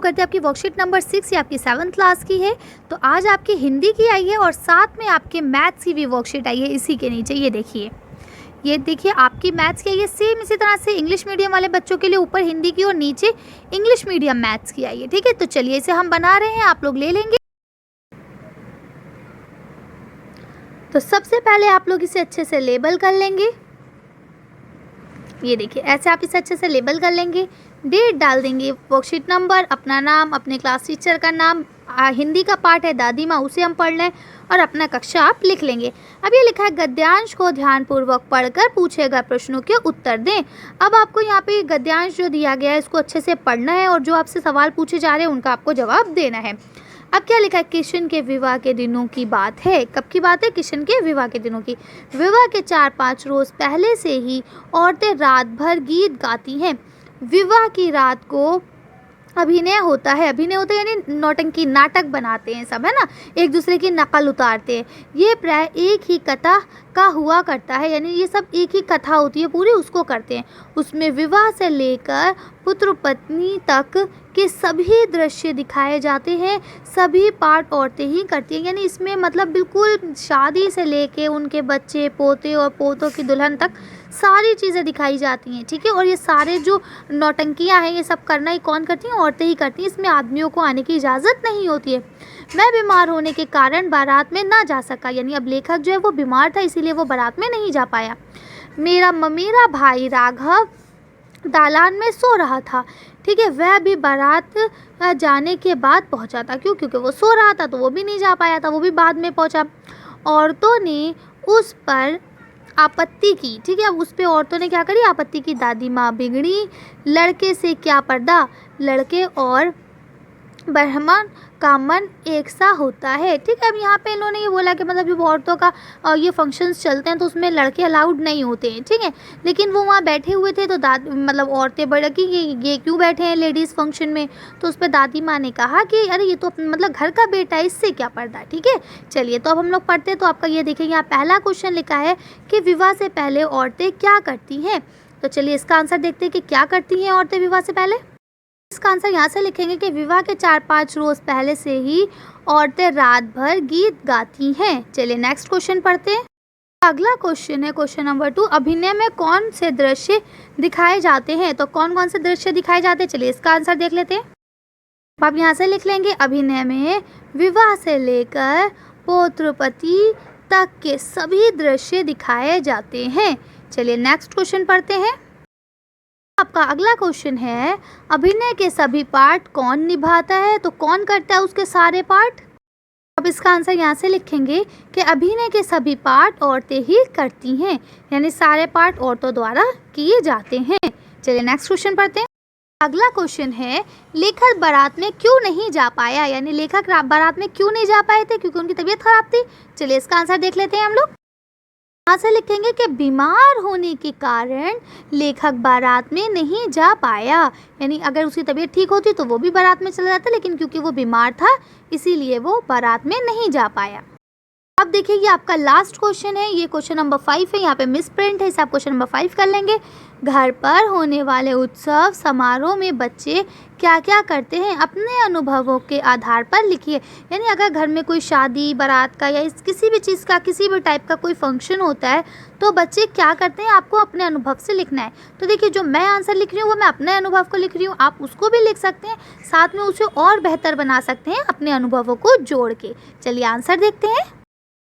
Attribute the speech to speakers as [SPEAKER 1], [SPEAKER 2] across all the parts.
[SPEAKER 1] करते हैं आपकी वर्कशीट नंबर 6। ये आपकी 7th क्लास की है। तो आज आपकी हिंदी की आई है और साथ में आपके मैथ्स की भी वर्कशीट आई है इसी के नीचे। ये देखिए आपकी मैथ्स की आई है। सेम इसी तरह से इंग्लिश मीडियम वाले बच्चों के लिए ऊपर हिंदी की और नीचे इंग्लिश मीडियम मैथ्स की आई है। ठीक है, तो चलिए इसे हम बना रहे हैं, आप लोग ले लेंगे। तो सबसे पहले आप लोग इसे अच्छे से लेबल कर लेंगे। ये देखिए ऐसे आप इसे अच्छे से लेबल कर लेंगे। डेट डाल देंगे, वर्कशीट नंबर, अपना नाम, अपने क्लास टीचर का नाम, हिंदी का पार्ट है दादी माँ उसे हम पढ़ लें और अपना कक्षा आप लिख लेंगे। अब ये लिखा है गद्यांश को ध्यानपूर्वक पढ़कर पूछे गए प्रश्नों के उत्तर दें। अब आपको यहाँ पे गद्यांश जो दिया गया है इसको अच्छे से पढ़ना है और जो आपसे सवाल पूछे जा रहे हैं उनका आपको जवाब देना है। अब क्या लिखा है, किशन के विवाह के दिनों की बात है। कब की बात है, किशन के विवाह के दिनों की। विवाह के 4-5 रोज पहले से ही औरतें रात भर गीत गाती हैं। विवाह की रात को अभिनय होता है यानी नौटंकी, नाटक बनाते हैं सब, है ना, एक दूसरे की नकल उतारते हैं। ये प्राय एक ही कथा का हुआ करता है, यानी ये सब एक ही कथा होती है पूरी, उसको करते हैं। उसमें विवाह से लेकर पुत्र पत्नी तक के सभी दृश्य दिखाए जाते हैं। सभी पार्ट औरतें ही करती हैं, यानी इसमें मतलब बिल्कुल शादी से लेके उनके बच्चे, पोते और पोतों की दुल्हन तक सारी चीज़ें दिखाई जाती हैं। ठीक है, और ये सारे जो नौटंकियाँ हैं ये सब करना ही कौन करती हैं, औरतें ही करती हैं। इसमें आदमियों को आने की इजाज़त नहीं होती है। मैं बीमार होने के कारण बारात में ना जा सका, यानी अब लेखक जो है वो बीमार था इसीलिए वो बारात में नहीं जा पाया। मेरा भाई राघव दालान में सो रहा था। ठीक है, वह भी बारात जाने के बाद पहुंचा था। क्योंकि वो सो रहा था तो वो भी नहीं जा पाया था, वो भी बाद में पहुंचा। औरतों ने उस पर आपत्ति की। ठीक है, अब उस पे औरतों ने क्या करी, आपत्ति की। दादी माँ बिगड़ी, लड़के से क्या पर्दा, लड़के और ब्राह्मण का मन एक सा होता है। ठीक है, अब यहाँ पे इन्होंने ये बोला कि मतलब जब औरतों का ये फंक्शंस चलते हैं तो उसमें लड़के अलाउड नहीं होते हैं। ठीक है, लेकिन वो वहाँ बैठे हुए थे तो मतलब औरतें बड़ा कि ये क्यों बैठे हैं लेडीज़ फंक्शन में। तो उस पर दादी माँ ने कहा कि अरे ये तो मतलब घर का बेटा है, इससे क्या पर्दा। ठीक है, चलिए तो अब हम लोग पढ़ते हैं। तो आपका ये देखिए यहाँ पहला क्वेश्चन लिखा है कि विवाह से पहले औरतें क्या करती हैं। तो चलिए इसका आंसर देखते हैं कि क्या करती हैं औरतें विवाह से पहले। इसका आंसर यहाँ से लिखेंगे कि विवाह के 4-5 रोज पहले से ही औरतें रात भर गीत गाती हैं। चलिए नेक्स्ट क्वेश्चन पढ़ते हैं। अगला क्वेश्चन है क्वेश्चन नंबर 2। अभिनय में कौन से दृश्य दिखाए जाते हैं। तो कौन कौन से दृश्य दिखाए जाते हैं, चलिए इसका आंसर देख लेते हैं। आप यहाँ से लिख लेंगे अभिनय में विवाह से लेकर पौत्रपति तक के सभी दृश्य दिखाए जाते हैं। चलिए नेक्स्ट क्वेश्चन पढ़ते हैं। आपका अगला क्वेश्चन है अभिनय के सभी पार्ट कौन निभाता है। तो कौन करता है उसके सारे पार्ट। अब इसका आंसर यहाँ से लिखेंगे कि अभिनय के सभी पार्ट औरतें ही करती हैं, यानी सारे पार्ट औरतों द्वारा किए जाते हैं। चलिए नेक्स्ट क्वेश्चन पढ़ते हैं। अगला क्वेश्चन है लेखक बारात में क्यों नहीं जा पाया, यानी लेखक बारात में क्यों नहीं जा पाए थे, क्योंकि उनकी तबीयत खराब थी। चलिए इसका आंसर देख लेते हैं हम लोग। यहाँ से लिखेंगे कि बीमार होने के कारण लेखक बारात में नहीं जा पाया, यानी अगर उसकी तबीयत ठीक होती तो वो भी बारात में चला जाता, लेकिन क्योंकि वो बीमार था इसीलिए वो बारात में नहीं जा पाया। अब देखिए ये आपका लास्ट क्वेश्चन है, ये क्वेश्चन नंबर 5 है। यहाँ पे मिस प्रिंट है, इसे आप क्वेश्चन नंबर 5 कर लेंगे। घर पर होने वाले उत्सव समारोह में बच्चे क्या क्या करते हैं, अपने अनुभवों के आधार पर लिखिए। यानी अगर घर में कोई शादी बारात का या किसी भी चीज़ का किसी भी टाइप का कोई फंक्शन होता है तो बच्चे क्या करते हैं आपको अपने अनुभव से लिखना है। तो देखिए जो मैं आंसर लिख रही हूँ वो मैं अपने अनुभव को लिख रही हूँ, आप उसको भी लिख सकते हैं, साथ में उसे और बेहतर बना सकते हैं अपने अनुभवों को जोड़ के। चलिए आंसर देखते हैं।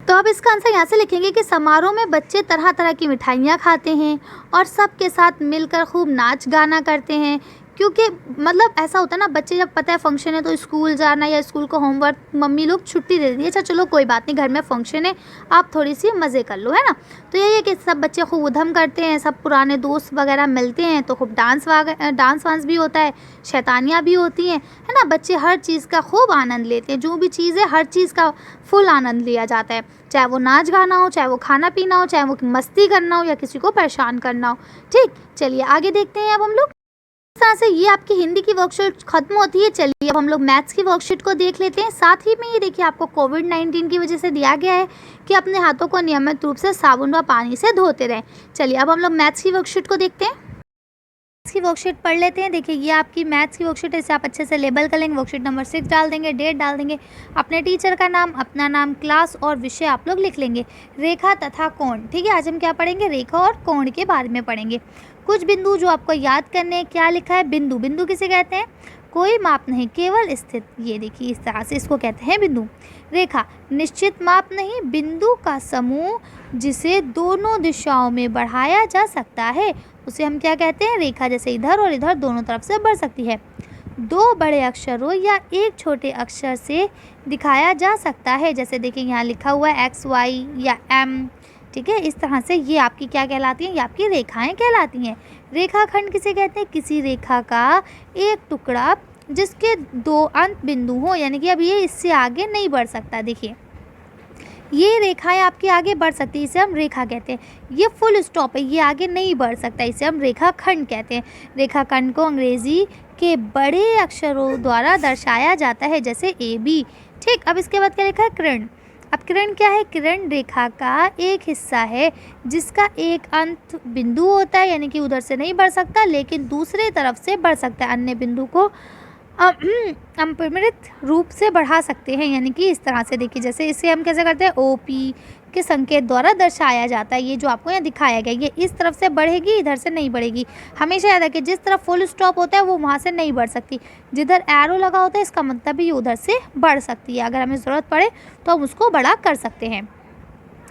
[SPEAKER 1] तो अब इसका आंसर यहाँ से लिखेंगे कि समारोह में बच्चे तरह तरह की मिठाइयाँ खाते हैं और सबके साथ मिलकर खूब नाच गाना करते हैं। क्योंकि मतलब ऐसा होता है ना, बच्चे जब पता है फंक्शन है तो स्कूल जाना या स्कूल को होमवर्क मम्मी लोग छुट्टी दे देती है, अच्छा चलो कोई बात नहीं घर में फंक्शन है आप थोड़ी सी मज़े कर लो, है ना। तो यही है कि सब बच्चे खूब उधम करते हैं, सब पुराने दोस्त वगैरह मिलते हैं तो खूब डांस वांस भी होता है, शैतानियाँ भी होती हैं, है ना। बच्चे हर चीज़ का खूब आनंद लेते हैं, जो भी चीज़ है हर चीज़ का फुल आनंद लिया जाता है, चाहे वो नाच गाना हो, चाहे वो खाना पीना हो, चाहे वो मस्ती करना हो या किसी को परेशान करना हो। ठीक, चलिए आगे देखते हैं अब हम लोग। इस तरह से ये आपकी हिंदी की वर्कशीट खत्म होती है। चलिए अब हम लोग मैथ्स की वर्कशीट को देख लेते हैं। साथ ही में ये देखिए आपको कोविड-19 की वजह से दिया गया है कि अपने हाथों को नियमित रूप से साबुन व पानी से धोते रहें। चलिए अब हम लोग मैथ्स की वर्कशीट को देखते हैं। की वर्कशीट पढ़ लेते हैं। देखिए ये आपकी मैथ्स की वर्कशीट है, इसे आप अच्छे से लेबल कर लेंगे। वर्कशीट नंबर 6 डाल देंगे, डेट डाल देंगे, अपने टीचर का नाम, अपना नाम, क्लास और विषय आप लोग लिख लेंगे। रेखा तथा कोण, ठीक है, आज हम क्या पढ़ेंगे, रेखा और कोण के बारे में पढ़ेंगे। कुछ बिंदु जो आपको याद करने हैं, क्या लिखा है, बिंदु, बिंदु किसे कहते हैं, कोई माप नहीं, केवल स्थित, ये देखिए इस तरह से इसको कहते हैं बिंदु। रेखा, निश्चित माप नहीं, बिंदु का समूह जिसे दोनों दिशाओं में बढ़ाया जा सकता है, उसे हम क्या कहते हैं, रेखा। जैसे इधर और इधर दोनों तरफ से बढ़ सकती है। दो बड़े अक्षरों या एक छोटे अक्षर से दिखाया जा सकता है, जैसे देखिए यहाँ लिखा हुआ है XY या M, ठीक है, इस तरह से ये आपकी क्या कहलाती हैं, ये आपकी रेखाएं कहलाती हैं। रेखाखंड किसे कहते हैं, किसी रेखा का एक टुकड़ा जिसके दो अंत बिंदु हो, यानी कि अब ये इससे आगे नहीं बढ़ सकता। देखिए ये रेखाएं आपकी आगे बढ़ सकती है, इसे हम रेखा कहते हैं। ये फुल स्टॉप है, ये आगे नहीं बढ़ सकता, इसे हम रेखाखंड कहते हैं। रेखाखंड को अंग्रेजी के बड़े अक्षरों द्वारा दर्शाया जाता है, जैसे AB, ठीक। अब इसके बाद क्या लिखा है, किरण। अब किरण क्या है, किरण रेखा का एक हिस्सा है जिसका एक अंत बिंदु होता है, यानी कि उधर से नहीं बढ़ सकता लेकिन दूसरे तरफ से बढ़ सकता है, अन्य बिंदु को अपरिमित रूप से बढ़ा सकते हैं, यानी कि इस तरह से। देखिए जैसे इसे हम कैसे करते हैं, OP के संकेत द्वारा दर्शाया जाता है। ये जो आपको यहाँ दिखाया गया, ये इस तरफ से बढ़ेगी, इधर से नहीं बढ़ेगी। हमेशा याद रखिए जिस तरफ फुल स्टॉप होता है वो वहाँ से नहीं बढ़ सकती, जिधर एरो लगा होता है इसका मतलब भी ये उधर से बढ़ सकती है। अगर हमें ज़रूरत पड़े तो हम उसको बड़ा कर सकते हैं।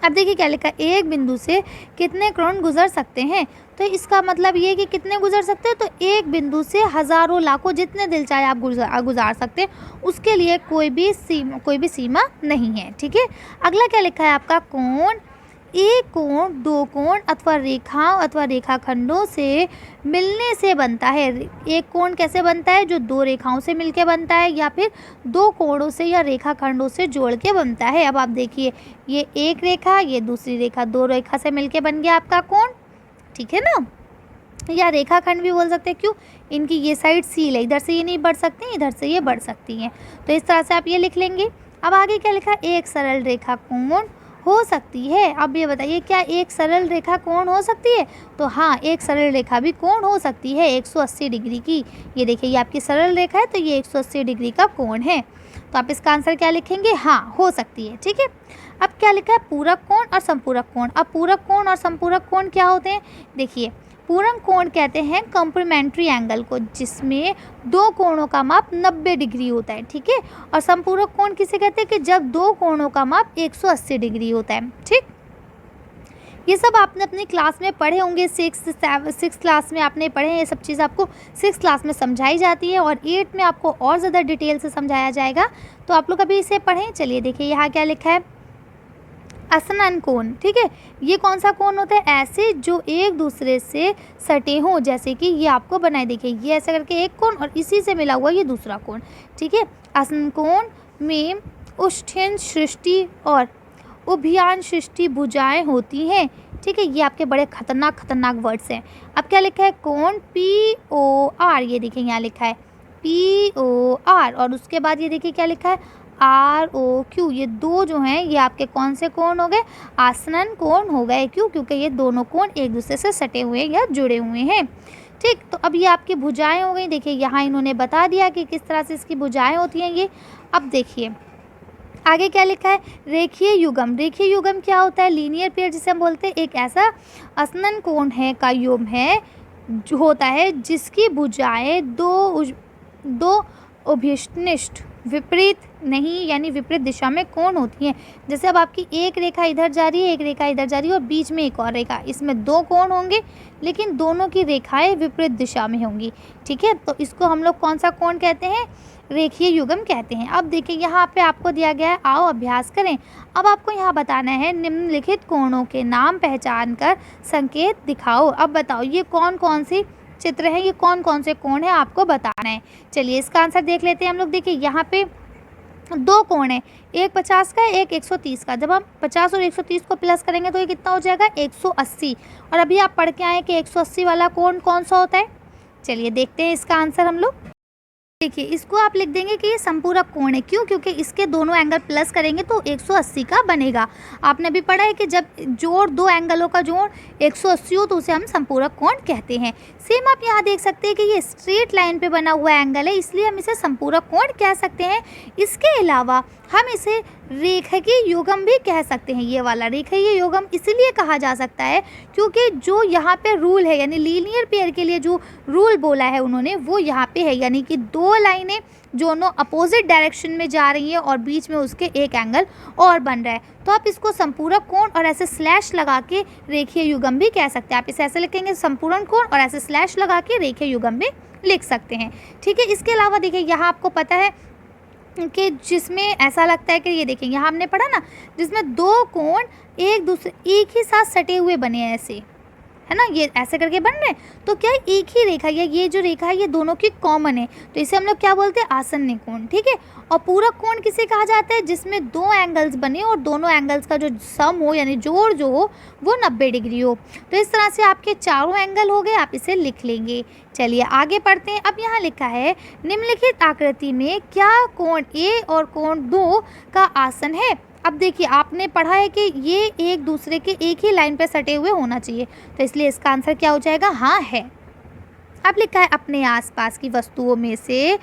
[SPEAKER 1] अब देखिए क्या लिखा है, एक बिंदु से कितने कोण गुजर सकते हैं, तो इसका मतलब ये है कि कितने गुजर सकते हैं, तो एक बिंदु से हज़ारों लाखों जितने दिल चाहे आप गुजार सकते हैं, उसके लिए कोई भी सीमा नहीं है, ठीक है। अगला क्या लिखा है आपका, कोण। एक कोण दो कोण अथवा रेखाओं अथवा रेखाखंडों से मिलने से बनता है। एक कोण कैसे बनता है, जो दो रेखाओं से मिलके बनता है, या फिर दो कोणों से या रेखाखंडों से जोड़ के बनता है। अब आप देखिए ये एक रेखा, ये दूसरी रेखा, दो रेखा से मिलके बन गया आपका कोण, ठीक है ना, या रेखाखंड भी बोल सकते हैं। क्यों, इनकी ये साइड सील है, इधर से ये नहीं बढ़ सकती, इधर से ये बढ़ सकती हैं, तो इस तरह से आप ये लिख लेंगे। अब आगे क्या लिखा, एक सरल रेखा कोण हो सकती है। अब ये बताइए क्या एक सरल रेखा कोण हो सकती है, तो हाँ, एक सरल रेखा भी कोण हो सकती है 180 डिग्री की। ये देखिए ये आपकी सरल रेखा है, तो ये 180 डिग्री का कोण है, तो आप इसका आंसर क्या लिखेंगे, हाँ, हो सकती है, ठीक है। अब क्या लिखा है, पूरक कोण और संपूरक कोण। अब पूरक कोण और संपूरक कोण क्या होते हैं, देखिए पूरक कोण कहते हैं कॉम्प्लीमेंट्री एंगल को, जिसमें दो कोणों का माप 90 डिग्री होता है, ठीक है। और संपूरक कोण किसे कहते हैं, कि जब दो कोणों का माप 180 डिग्री होता है, ठीक। ये सब आपने अपनी क्लास में पढ़े होंगे, 6 क्लास में आपने पढ़े हैं, ये सब चीज़ आपको 6 क्लास में समझाई जाती है और 8 में आपको और ज़्यादा डिटेल से समझाया जाएगा, तो आप लोग अभी इसे पढ़ें। चलिए देखिए यहाँ क्या लिखा है, असनन कोण, ठीक है। ये कौन सा कोण होता है, ऐसे जो एक दूसरे से सटे हों, जैसे कि ये आपको बनाए, देखिए ये ऐसे करके एक कोण और इसी से मिला हुआ ये दूसरा कोण, ठीक है। आसन कोण में उष्ठ्यन सृष्टि और उभयान सृष्टि भुजाएं होती हैं, ठीक है। ये आपके बड़े खतरनाक वर्ड्स हैं। अब क्या लिखा है, कोण POR, ये देखिए यहाँ लिखा है POR, और उसके बाद ये देखिए क्या लिखा है ROQ। ये दो जो हैं ये आपके कौन से कोण हो गए, आसनन कोण हो गए। क्यों, क्योंकि ये दोनों कोण एक दूसरे से सटे हुए या जुड़े हुए हैं, ठीक। तो अब ये आपकी भुजाएं हो गई। देखिए यहाँ इन्होंने बता दिया कि किस तरह से इसकी भुजाएं होती हैं ये। अब देखिए आगे क्या लिखा है, रेखीय युग्म। रेखीय युग्म क्या होता है, लीनियर पेयर जिसे हम बोलते हैं, एक ऐसा असनन कोण है का युग्म है जो होता है जिसकी भुजाएं दो अभिष्निष्ठ विपरीत नहीं, यानी विपरीत दिशा में कोण होती हैं। जैसे अब आपकी एक रेखा इधर जा रही है, एक रेखा इधर जा रही है और बीच में एक और रेखा, इसमें दो कोण होंगे लेकिन दोनों की रेखाएं विपरीत दिशा में होंगी, ठीक है। तो इसको हम लोग कौन सा कोण कहते हैं, रेखीय युग्म कहते हैं। अब देखिए यहाँ पे आपको दिया गया है, आओ अभ्यास करें। अब आपको यहाँ बताना है, निम्नलिखित कोणों के नाम पहचान कर संकेत दिखाओ। अब बताओ ये कौन कौन सी चित्र है, ये कौन कौन से कोण है, आपको बताना है। चलिए इसका आंसर देख लेते हैं हम लोग। देखिए यहाँ पे दो कोण है, एक 50 का एक 130 का। जब हम 50 और 130 को प्लस करेंगे तो ये कितना हो जाएगा, 180। और अभी आप पढ़ के आए कि 180 वाला कोण कौन सा होता है। चलिए देखते हैं इसका आंसर हम लोग। देखिए इसको आप लिख देंगे कि ये संपूरक कोण है। क्यों? क्योंकि इसके दोनों एंगल प्लस करेंगे तो 180 का बनेगा। आपने भी पढ़ा है कि जब जोड़ दो एंगलों का जोड़ 180 हो तो उसे हम संपूरक कोण कहते हैं। सेम आप यहाँ देख सकते हैं कि ये स्ट्रेट लाइन पे बना हुआ एंगल है, इसलिए हम इसे संपूरक कोण कह सकते हैं। इसके अलावा हम इसे रेखीय युग्म भी कह सकते हैं। ये वाला रेखीय युग्म इसलिए कहा जा सकता है क्योंकि जो यहाँ पे रूल है, यानी लीनियर पेयर के लिए जो रूल बोला है उन्होंने, वो यहाँ पे है, यानी कि दो लाइनें दोनों अपोजिट डायरेक्शन में जा रही है और बीच में उसके एक एंगल और बन रहा है। तो आप इसको संपूरक कोण और ऐसे स्लैश लगा के रेखीय युग्म भी कह सकते हैं। आप इसे ऐसे लिखेंगे संपूरक कोण और ऐसे स्लैश लगा के रेखीय युग्म भी लिख सकते हैं। ठीक है, इसके अलावा देखिए यहाँ आपको पता है कि जिसमें ऐसा लगता है कि ये देखिए यहाँ हमने पढ़ा ना, जिसमें दो कोण एक दूसरे एक ही साथ सटे हुए बने हैं, ऐसे है ना, ये ऐसे करके बन रहे हैं, तो क्या है एक ही रेखा, या ये जो रेखा है ये दोनों की कॉमन है, तो इसे हम लोग क्या बोलते हैं, आसन्न कोण। ठीक है, और पूरक कोण किसे कहा जाता है, जिसमें दो एंगल्स बने और दोनों एंगल्स का जो सम हो यानी जोड़ जो हो वो 90 डिग्री हो। तो इस तरह से आपके चारों एंगल हो गए, आप इसे लिख लेंगे। चलिए आगे पढ़ते हैं। अब यहाँ लिखा है निम्नलिखित आकृति में क्या कोण ए और कोण 2 का आसन है। अब देखिए आपने पढ़ा है कि ये एक दूसरे के एक ही लाइन पे सटे हुए होना चाहिए, तो इसलिए इसका आंसर क्या हो जाएगा, हाँ है। अब लिखा है अपने आसपास की वस्तुओं में से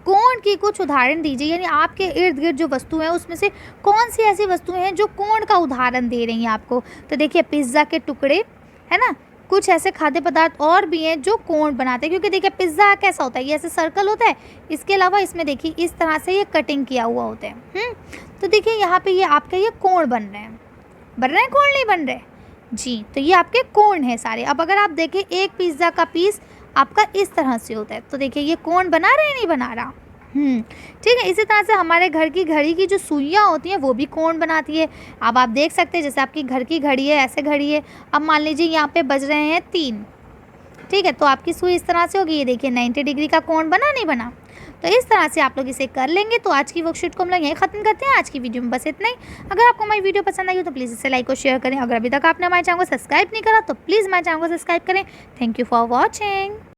[SPEAKER 1] कोण की कुछ उदाहरण दीजिए, यानी आपके इर्द गिर्द जो वस्तुएं हैं उसमें से कौन सी ऐसी वस्तुएं हैं जो कोण का उदाहरण दे रही हैं आपको। तो देखिए पिज्ज़ा के टुकड़े है ना, कुछ ऐसे खाद्य पदार्थ और भी हैं जो कोण बनाते हैं, क्योंकि देखिए पिज़्ज़ा कैसा होता है, ये ऐसे सर्कल होता है, इसके अलावा इसमें देखिए इस तरह से ये कटिंग किया हुआ होता है। तो देखिए यहाँ पे ये आपके ये कोण बन रहे हैं, कोण नहीं बन रहे जी, तो ये आपके कोण है सारे। अब अगर आप देखें एक पिज़्ज़ा का पीस आपका इस तरह से होता है, तो देखिए ये कोण बना रहे हैं, नहीं बना रहा। ठीक है, इसी तरह से हमारे घर की घड़ी की जो सुइयाँ होती हैं वो भी कोण बनाती है। अब आप देख सकते हैं जैसे आपकी घर की घड़ी है, ऐसे घड़ी है, अब मान लीजिए यहाँ पे बज रहे हैं 3, ठीक है, तो आपकी सुई इस तरह से होगी, ये देखिए 90 डिग्री का कोण बना, नहीं बना। तो इस तरह से आप लोग इसे कर लेंगे। तो आज की वर्कशीट को हम लोग यहीं ख़त्म करते हैं। आज की वीडियो में बस इतना ही। अगर आपको हमारी वीडियो पसंद आई हो तो प्लीज़ इसे लाइक और शेयर करें। अगर अभी तक आपने हमारे चैनल को सब्सक्राइब नहीं करा तो प्लीज़ हमारे चैनल को सब्सक्राइब करें। Thank you for watching.